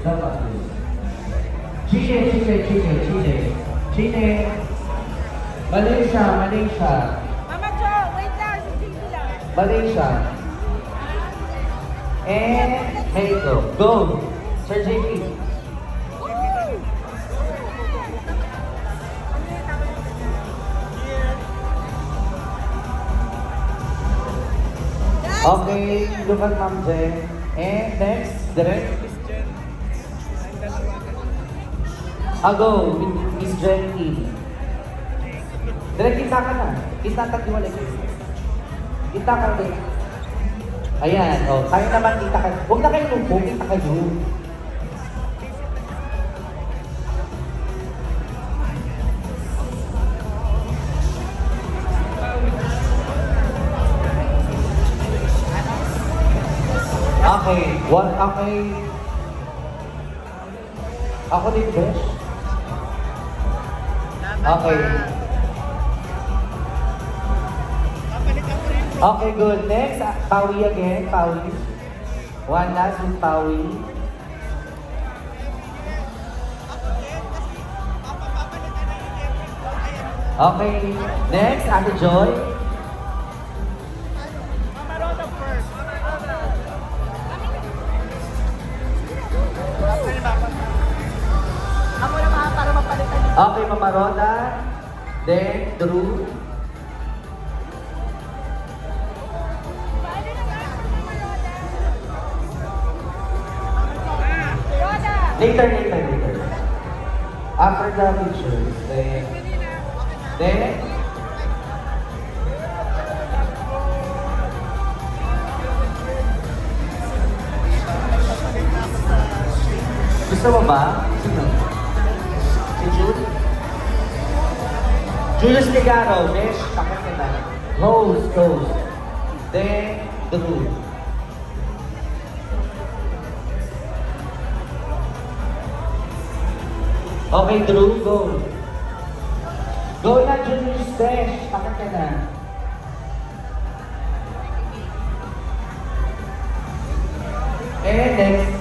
Dapat. Chile. Malaysia. Mama Jo, wait lang, si Gigi lang. Malaysia. And Mexico. Go. Sir JP. Okay, look at Ma'am Jen. And next, direct. Go, Miss Jen E. Direct, kita ka na. Kita ka, diwali. Kita ka din. Ayan, kayo naman kita kayo. Huwag na kayo lumpo, kita kayo. Okay, okay. Ako din, Besh. Okay. Okay, good. Next, Pawi again, Pawi. One last with Pawi. Okay, next, Ate Joy. Ako na para mapalitan niyo. Okay, Mama Roda. Then, Drew. Roda! Later. After the pictures, then, gusto mo ba? Sino? Si Jude? Julius Ligaro, Besh, takot ka na. Close. Then, Drew. Okay, Drew, go. Go na, Julius, Besh, takot ka na. And next.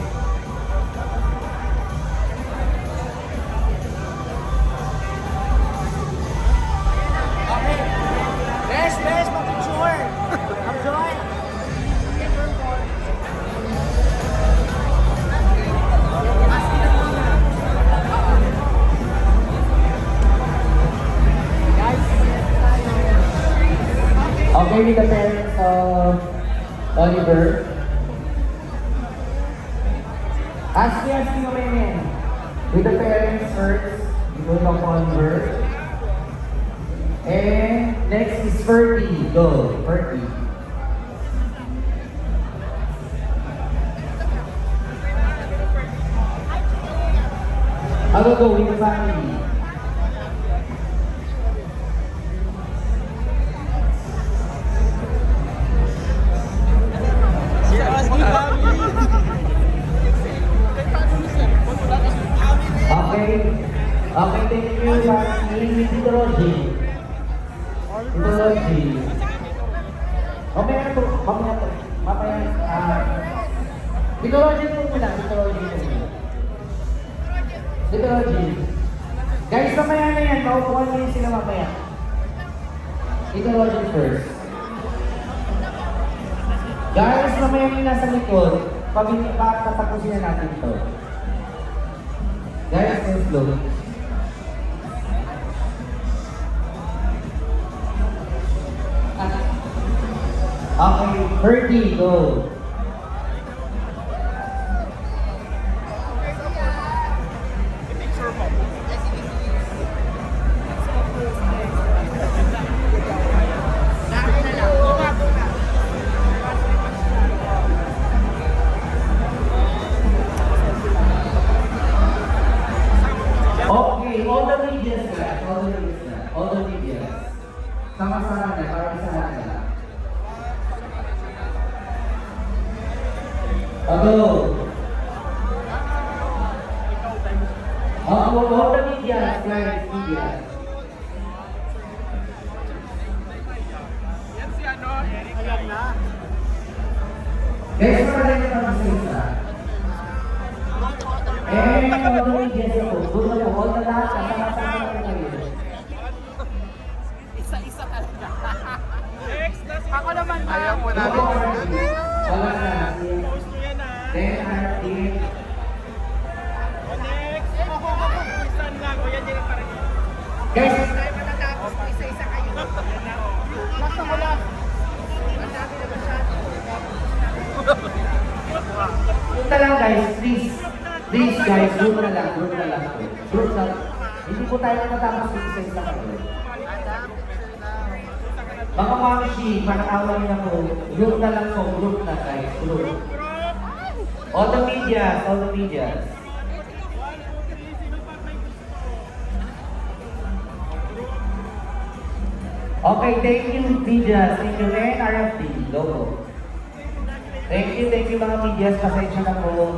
Bes, mag-picture! Enjoy! Okay, with the parents of Oliver. Ask me mamaya. With the parents first, you will talk to Oliver. And next is Ferdy. Go, Ferdy. I will go with the family. Okay, thank you, family. Tito Roji. Mamaya to. Tito Roji po muna. Tito Roji. Guys, mamaya na yan. Maupuan nyo yun sila mamaya. Tito Roji first. Guys, mamaya yung nasa likod. Pagkatapusin na natin ito. Guys, let's go. Okay, Ferdy, go. Okay, all the medias na. All the medias. Sama-sama na, para isa na. Go. All the medias, guys, medias. Yan si ano? Ayan na. Guys, para rin naman sa isa. all the media po. Doon na po, all na lahat, kasama-sama na kayo. Isa-isa talaga. Ako naman, ma'am. Ayaw mo na. Wala na. Then, team. Guys, Isa-isa kayo. Nasa mo lang. punta lang guys, please. Please guys, group na lang. Group na. Hindi po tayo matapos dito sa isang kayo. Mga mamshi, panakawa niyo na po. Group na lang po, group na guys. Group. All the media, all the media. Okay, thank you media. Thank you RFD logo. Thank you mga media. Pasensya na po.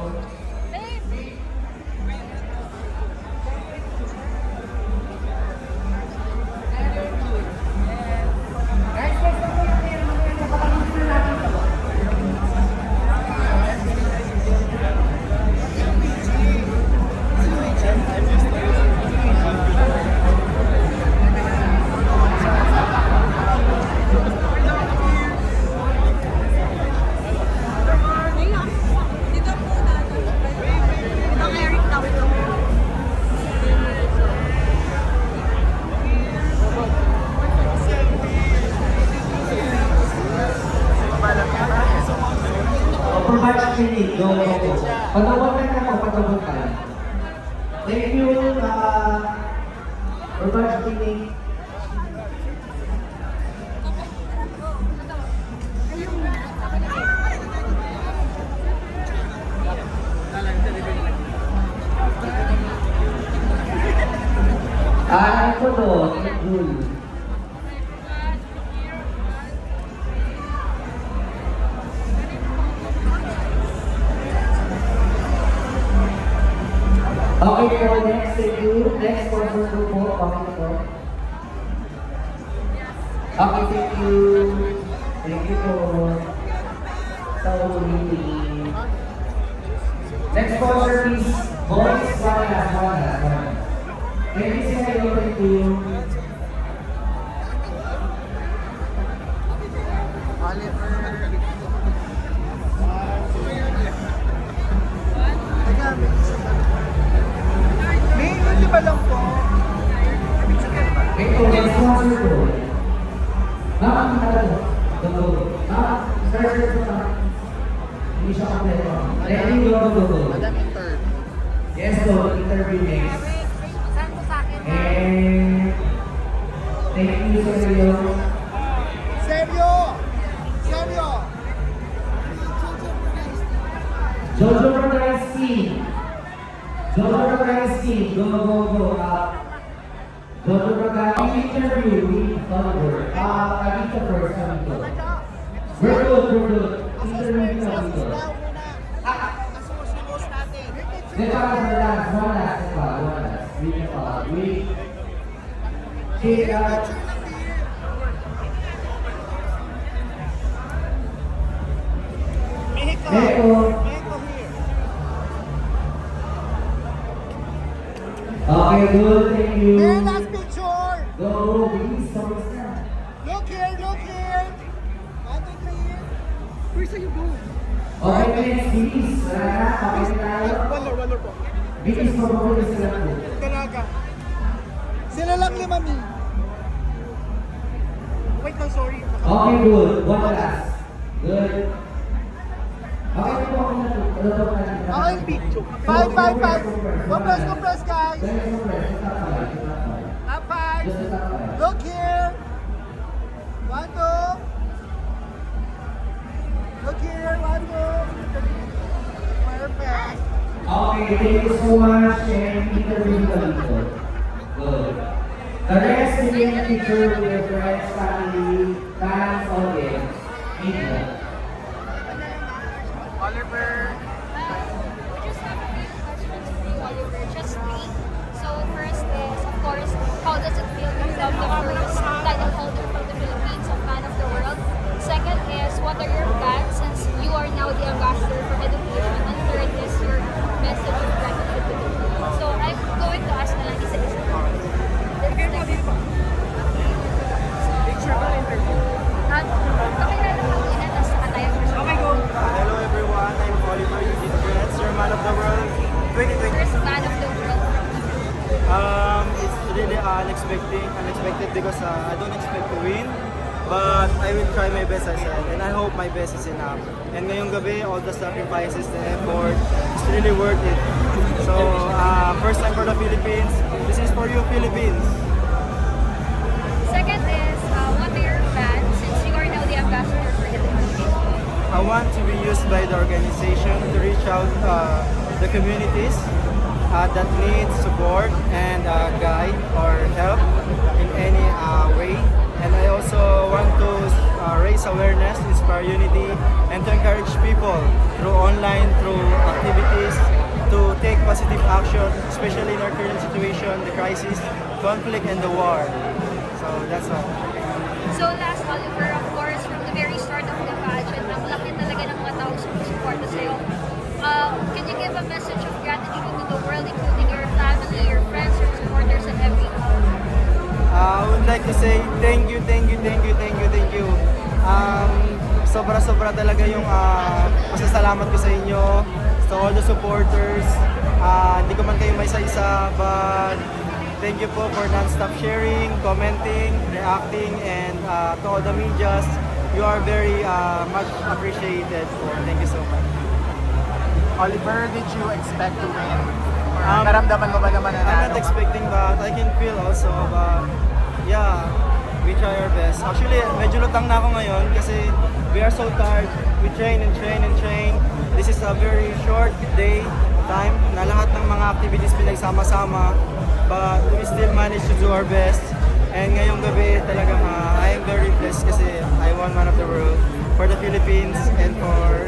Clinic, go. Pagkabutan na ako, pagkabutan. Thank you, Robert Clinic. Ano ko doon? Jul. Okay po, next review. Next person po. Okay po. Okay, thank you. Thank you po. So, next sponsor is Boys Wanda. Thank you, sir. Thank you. Ba lang po? Ito, next sponsor po. Nakakita ko. Search ko na. Hindi siya kompleto. Ready, go. Madam intern. Yes, go. Interview next. Saan ko sa akin? And thank you, Sergio. Seryo! Jojo Rodriguez. Jojo Rodriguez, go. Jojo Rodriguez, interview with Thunder. Kalita first, kami ko. We're good. Interview with Thunder. Dito ako sa last, one last. We take out. Okay, good, thank you. Last picture! Go, please, stop na. Look here! 1, 2, 3. Where's you go? Okay, next, please. Wala na, okay na tayo. Wala po. Bilis po po sila po. Talaga. Sila lang 5 mi. Wait, no, sorry. Okay, good. One last. Good. Okay po ako na. Okay, picture. 5. Compress, guys. Up 5. Look here. 1, 2. Look here. 1, 2. Perfect. Okay, thank you so much. And interview ka dito. Good. The rest will be in picture with your friends, family, fans, audience, media. Oliver. We just have a few questions for you, Oliver. Just three. So first is, of course, how does it feel to become the first title holder from the Philippines of Man of the World? Second is, what are your plans since you are now the ambassador for education? And third is your message of gratitude to unexpected because I don't expect to win. But I will try my best, I said, and I hope my best is enough. And ngayong gabi, all the sacrifices, the effort, it's really worth it. So, first time for the Philippines. This is for you, Philippines. Second is, what are your plans since you are now the ambassador for the Philippines? I want to be used by the organization to reach out the communities that need support and guide or help in any way. And I also want to raise awareness, inspire unity, and to encourage people through online, through activities, to take positive action, especially in our current situation, the crisis, conflict, and the war. So that's all. So last, Oliver, of course, from the very start of the pageant, ang laki talaga ng mga tao sumusuporta sa'yo. Can you give a message of gratitude to the world, including your family, your friends, your supporters, and everyone? I would like to say thank you. Sobra-sobra talaga yung pasasalamat ko sa inyo, sa all the supporters. Hindi ko man kayo may isa-isa, but thank you po for non-stop sharing, commenting, reacting, and to all the medias. You are very much appreciated po. Thank you so much. Oliver, did you expect to win? Or naramdaman mo ba naman na I'm not expecting, but I can feel also, but yeah, we try our best. Actually, medyo lutang na ako ngayon kasi we are so tired. We train. This is a very short day time na lahat ng mga activities pinagsama-sama, but we still manage to do our best. And ngayong gabi talagang I am very blessed kasi I won one of the world for the Philippines and for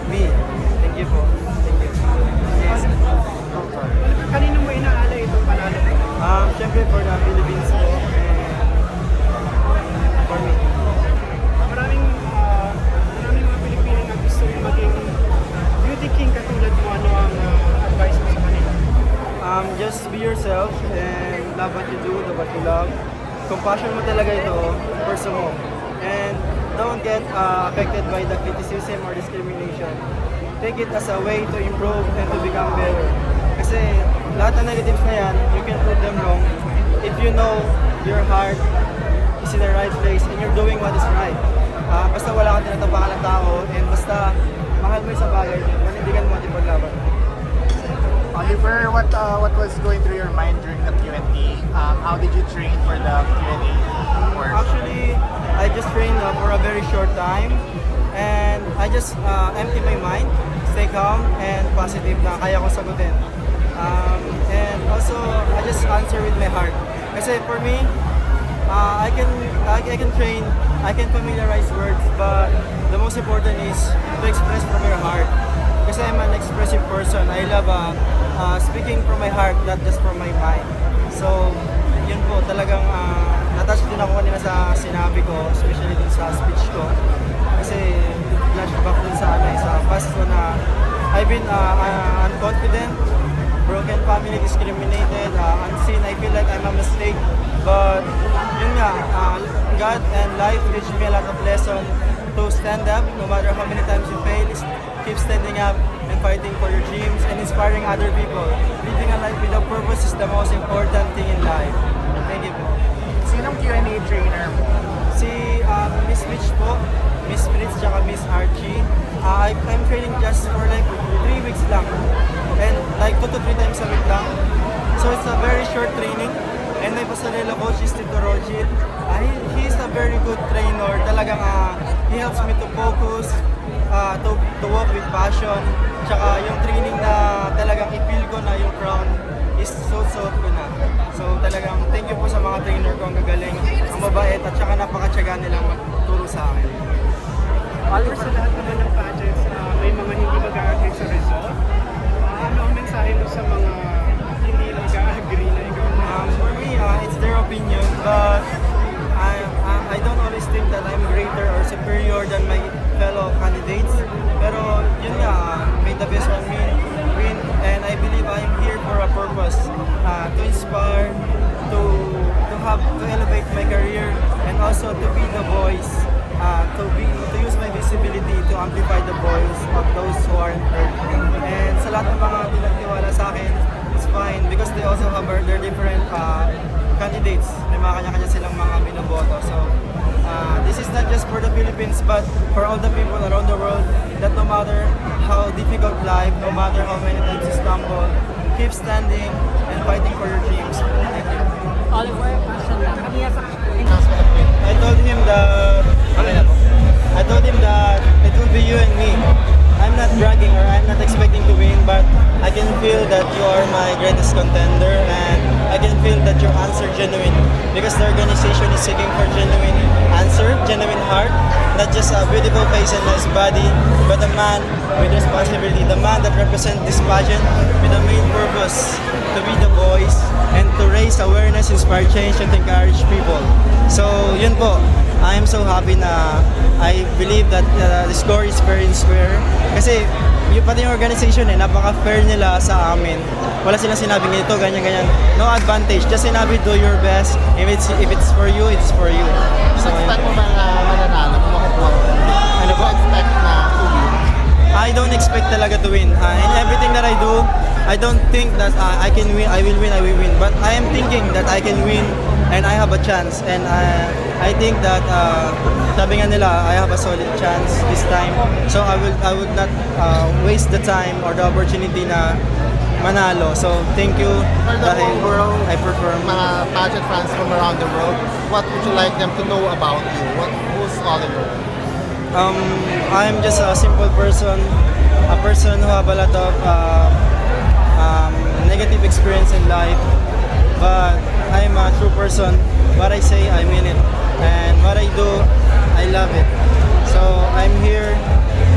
me. Thank you po. Thank you. Yes. Kanino mo inaalay itong panalo mo? Siyempre for the Philippines po and for me. Maraming mga Pilipino na gusto yung maging beauty king katulad mo. Ano ang advice mo sa kanila? Just be yourself and love what you do, love what you love. Compassion mo talaga ito, pursue mo. And don't get affected by the criticism or discrimination. Take it as a way to improve and to become better. Kasi lahat ng negatives na yan, you can prove them wrong if you know your heart is in the right place and you're doing what is right. Basta wala kang tinatapakan ng tao and basta mahal mo yung sa bagay, manindigan mo at ipaglaban. Oliver, what was going through your mind during the Q&A? How did you train for the Q&A work? Actually, I just trained for a very short time and I just empty my mind, stay calm and positive na kaya ko sagutin. And also, I just answer with my heart. Kasi for me, I can train, I can familiarize words, but the most important is to express from your heart. Kasi I'm an expressive person. I love speaking from my heart, not just from my mind. So, yun po, talagang natouch din ako kanina sa sinabi ko, especially din sa speech ko. Kasi flashback din sa past ko na I've been unconfident, broken family, discriminated, unseen. I feel like I'm a mistake. But yun nga, God and life teach me a lot of lesson to stand up no matter how many times you fail. Keep standing up and fighting for your dreams and inspiring other people. Living a life without purpose is the most important thing in life. Thank you po. Sinong Q&A trainer mo? Si Miss Rich po, Miss Fritz, tsaka Miss Archie. I'm training just for like 3 weeks lang. And like 2 to 3 times a week lang. So it's a very short training. And my pasarela coach is Tito Rogit. He's a very good trainer. Talagang he helps me to focus, to walk with passion. Tsaka yung training na talagang i-feel ko na yung crown is so ko na. So talagang thank you po sa mga trainer ko, ang gagaling, ang mabait, at tsaka napakatyaga nilang magturo sa akin. Oliver, sa lahat naman ng pageants, may mga hindi mag-agree sa result. Ano ang mensahe mo sa mga hindi mag-agree na ikaw na? For me, it's their opinion, but I don't always think that I'm greater or superior than my fellow candidates. Pero yun nga, may the best one win, and I believe I'm here for a purpose, to inspire, to elevate my career, and also to be the voice, to use my visibility to amplify the voice of those who aren't heard. And sa lahat ng mga pinagtiwala sa akin, it's fine because they also have their different but for all the people around the world, that no matter how difficult life, no matter how many times you stumble, keep standing and fighting for your dreams. Thank you. Oliver, question lang. Kami sa I told him that it will be you and me. I'm not bragging or I'm not expecting to win, but I can feel that you are my greatest contender, and I can feel that your answer genuine, because the organization is seeking for genuine answer, genuine heart, not just a beautiful face and nice body, but a man with responsibility, the man that represents this pageant with the main purpose to be the voice and to raise awareness, inspire change, and encourage people. So yun po, I am so happy na I believe that the score is fair and square. Kasi yung pati yung organization napaka-fair nila sa amin. Wala silang sinabing ito, ganyan-ganyan. No advantage. Just sinabi, do your best. If it's for you, it's for you. So, Expect mo ba na mananalo kung makukuha mo? Ano po? Expect na to win? I don't expect talaga to win. In everything that I do, I don't think that I can win, I will win. But I am thinking that I can win and I have a chance. And I think that, sabi nga nila, I have a solid chance this time. So I would not waste the time or the opportunity na manalo. So thank you For the dahil whole world, I perform. mga pageant fans from around the world, what would you like them to know about you? Who's Oliver? I'm just a simple person, a person who have a lot of negative experience in life, but I'm a true person. What I say, I mean it, and what I do, I love it. So I'm here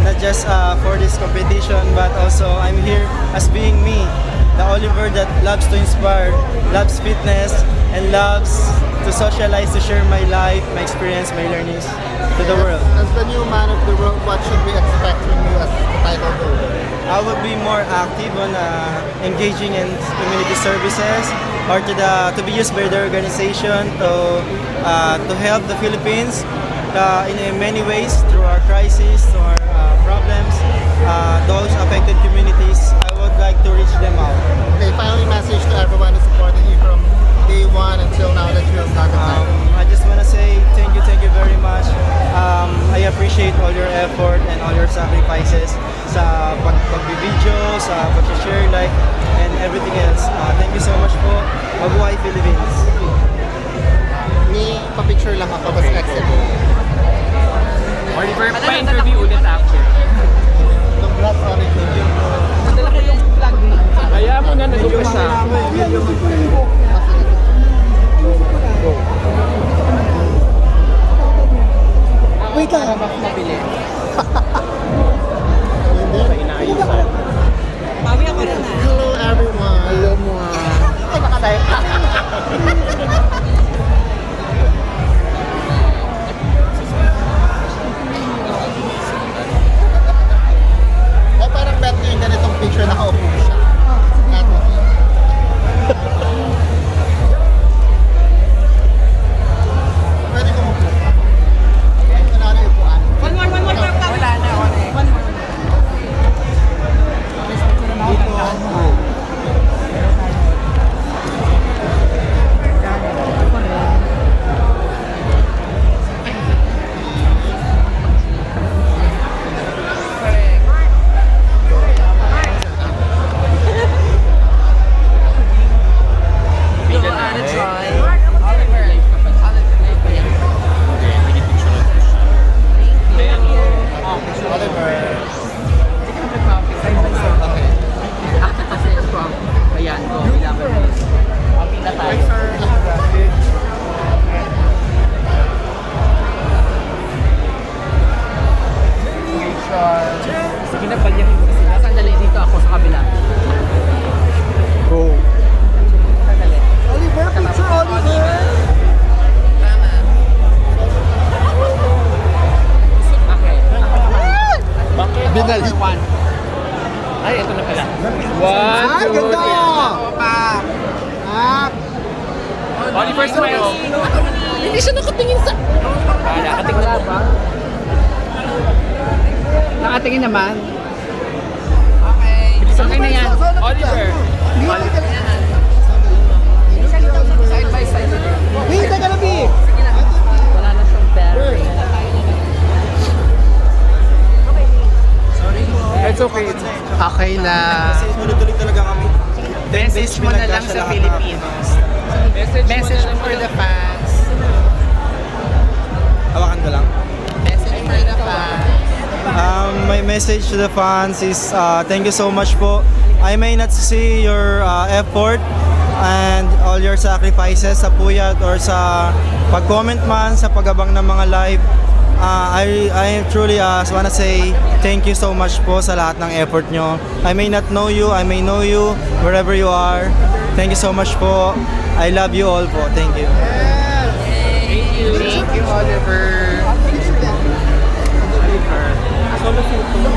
not just for this competition, but also I'm here as being me, the Oliver that loves to inspire, loves fitness, and loves to socialize, to share my life, my experience, my learnings to the world. As the new man of the world, what should we expect from you as the title holder? I would be more active on engaging in community services, or to be used by the organization to help the Philippines in many ways through our crisis, through our problems, those affected communities. I would like to reach them out. Okay, finally message to everyone who supported you from day one until now that you have got the title. I just want to say thank you very much. I appreciate all your effort and all your sacrifices sa pag-video, sa pag-share, like, and everything else. Thank you so much po. Mabuhay Philippines. Me, pa-picture lang ako, basta exit. Oliver, pa-interview ulit after. Congrats, Oliver. Madala ko yung flag na. Kaya mo na nag siya. Wait lang. Mabili. Mami ako na. Hello, everyone. Hello, mo. Ay, baka tayo. O parang bet nyo yung ganitong picture, nakaupo siya. Eto. Pwede ko mo po. Ito na rin upuan. One more. Wala na. One more. Oliver. Okay. Ayan, go. Kailangan mo. Kapita tayo. Thanks, sir. Sige na, palyahin mo sila. Sandali dito ako sa kabila. Go. Sandali. Oliver, picture Oliver. Okay. Bakit? Binalik. Ay, ito na pala. 1, 2, 3. Oliver, smile. Hindi siya nakatingin sa... Nakatingin na ba? Nakatingin naman. Okay. Bilisan kayo na yan. Oliver. Side by side. Wait, teka lang, B. Wala na siyang battery. It's okay. Okay lang. Kasi tuloy-tuloy talaga kami. Message mo na lang sa Filipinos. Message mo for the fans. Hawakan ko lang. Message for the fans. My message to the fans is thank you so much po. I may not see your effort and all your sacrifices sa puyat or sa pag-comment man sa pag-abang ng mga live. I truly wanna say thank you so much po sa lahat ng effort nyo. I may not know you, I may know you wherever you are. Thank you so much po. I love you all po. Thank you. Thank you, Oliver. Solo photo.